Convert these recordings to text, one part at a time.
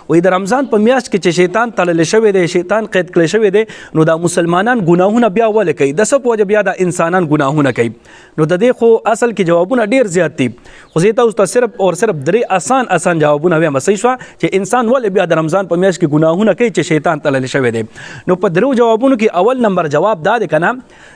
وای د رمضان په میاشت کې چې شیطان تړلی شوی دی شیطان قید کړی شوی دی نو دا مسلمانان ګناهونه بیا ولې کوي د څه په وجه بیا دا انسانان ګناهونه کوي نو د دې خو اصل کې جوابونه ډیر زیات دي خو زه تاسو ته صرف اور صرف درې آسان جوابونه وایم صحیح شو چې انسان ولې بیا د رمضان په میاشت کې ګناهونه کوي چې شیطان تړلی شوی دی نو په درو جوابونو کې اول نمبر جواب دا دی کنه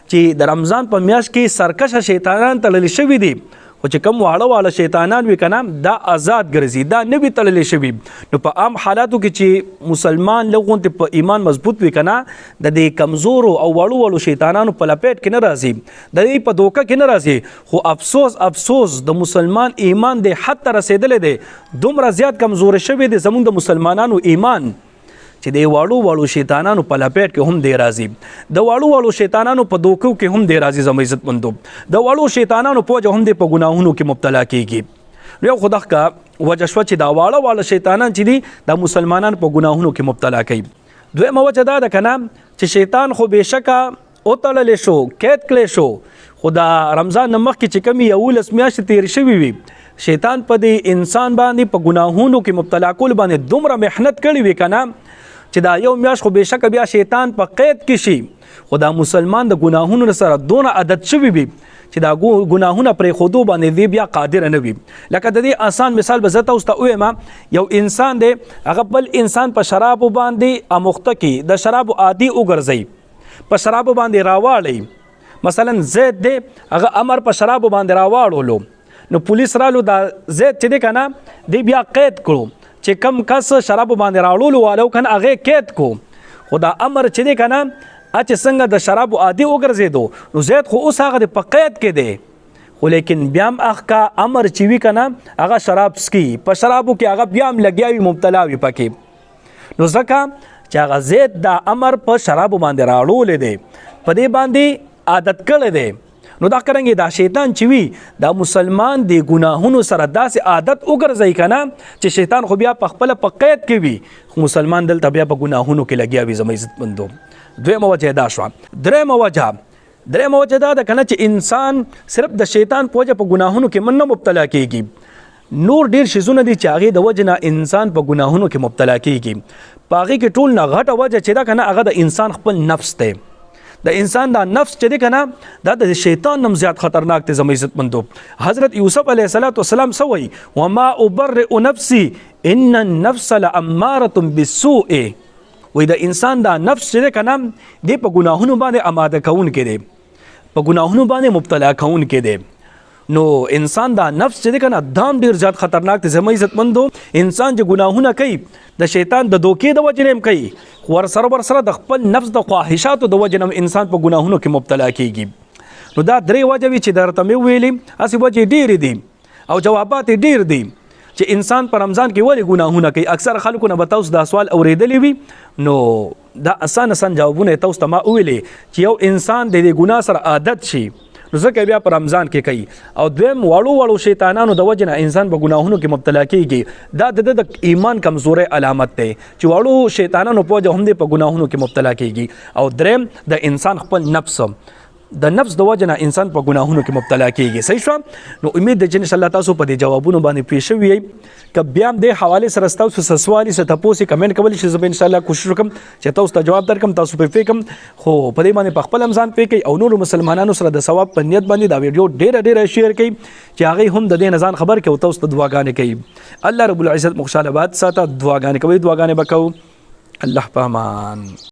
چې د رمضان په میاشت کې سرکشه شیطانان تړلی شوي دي خو چې کوم واړه شیطانان وي کنه دا آزاد ګرځي دا نه وي تړلی شوي نو په عام حالاتو کې چې مسلمان لغونته په ایمان مضبوط وي کنه د دې کمزورو او واړو شیطانانو په لپیټ کې نه راځي د دې په دوکه کې نه راځي خو افسوس د مسلمان ایمان د حد ته رسیدلی دی دومره زیات کمزور شوی دی زموږ د مسلمانانو ایمان چې د واړو شیطانانو په لپیټ کې هم دی راځي د واړو شیطانانو په دوکو کې هم دی راځي زما عزت مندو د واړو شیطانانو په وجه هم دی په ګناهونو کې مبتلا کیږي یو خدای کا وجه شو چې دا واړو شیطانان چې دي د مسلمانانو په ګناهونو کې مبتلا کوي دویمه وجه دا ده کنه چې شیطان خو بهشکه او تړلی شو قید کړی شو خو دا رمضان نه مخکې چې کومې 11 میاشتې تېرې شوي وي شیطان په دې انسان باندې په ګناهونو کې مبتلا کول باندې دومره محنت کړې وي کنه چې دا یو میاشت خو بهشکه بیا شیطان په قید کې شي خو دا مسلمان د ګناهونو سره دونه عادت شوی وي چې دا ګناهونه پرې خودو باندې دی بیا قادر نه وي لکه د دې آسان مثال به زه تاسو ته ووایم یو انسان دی هغه بل انسان په شرابو باندې اموخته کې د شرابو عادي وګرځي په شرابو باندې راواړي مثلا زید دی هغه امر په شرابو باندې راواړولو نو پولیس رالو دا زید چې دی کنه دی بیا قید کړو چې کم کس شراب باندې راوړلو والو کنه هغه قید کو خو دا امر چې دی کنه چې څنګه د شراب عادي وګرځېدو نو زید خو اوس هغه په قید کې دی خو لیکن بیا هم هغه امر چې وي کنه هغه شراب سکي په شرابو کې هغه بیا هم لګیا وي مبتلا وي پکې نو ځکه چې هغه زید دا امر په شرابو باندې راوړلی دی په دې باندې عادت کړی دی نو دا کرنګي دا شیطان چې وي دا مسلمان دی ګناهونو سره داسې عادت وګرځي کنه چې شیطان خو بیا په خپل په قید کې وي خو مسلمان دلته بیا په ګناهونو کې لګیا وي زما عزت مندو دویمه وجه دا شو دریمه وجه دا ده کنه چې انسان صرف د شیطان په وجه په ګناهونو کې من نه مبتلا کیږي نور ډیر شیزونه دي چې هغه د وجه نه انسان په ګناهونو کې مبتلا کیږي په هغه کې ټول نه غټه وجه چې دا کنه هغه د انسان خپل نفس دی د انسان دا نفس چې دی کنه دا د شیطان نم زیات خطرناک دی زما عزت مندو حضرت یوسف علیه السلام سوی وما ابرئ نفسی ان النفس لاماره بالسوء وای د انسان دا نفس چې دی کنه دی په ګناهونو باندې آماده کون کې دی په ګناهونو باندې مبتلا کون کې دی نو انسان دا نفس چې دی کنه دام ډیر زیات خطرناک دی زما عزت مندو انسان چې ګناهونه کوي د شیطان د دوکې د وجې نه کوي ورسره د خپل نفس د خواهشاتو د وجې نه انسان په ګناهونو کې مبتلا کیږي نو دا درې وجې وي چې درته مې ویلې هسې وجې ډېرې دي او جوابات یې ډېر دي چې انسان په رمضان کې ولې ګناهونه کوي اکثر خلکو نه به تاسو دا سوال اورېدلی وي نو دا آسان جوابونه یې تاسو ته ما وویلې چې یو انسان د دې ګناه سره عادت شي نو ځکه بیا په رمضان کې کوي او دویم واړو شیطانانو د وجه نه انسان په ګناهونو کې مبتلا کیږي دا د ایمان کمزوري علامت دی چې واړو شیطانانو په وجه هم په ګناهونو کې مبتلا کیږي او دریم د انسان خپل نفس د نفس د وجه نه انسان په ګناهونو کې مبتلا کیږي صحیح شو نو امید ده چې ان شاء الله تاسو په دې جوابونو باندې پوه شوي یئ که بیا هم دې حوالې سره ستاسو څه سوال څه تپوس کمنټ کولی شئ زه به ان شاء الله کوشش وکړم چې تاسو ته جواب درکړم تاسو پرې فکر خو په دې باندې په خپل ځان پوه کړئ او نورو مسلمانانو سره د ثواب په نیت باندې دا ویډیو ډېره شیر کړئ چې هغه هم د دې نه ځان خبر کړي او تاسو ته دعاګانې کوي الله رب العزت مو خوشاله باد ساته دعاګانې کوي دعاګانې به کوو الله په امان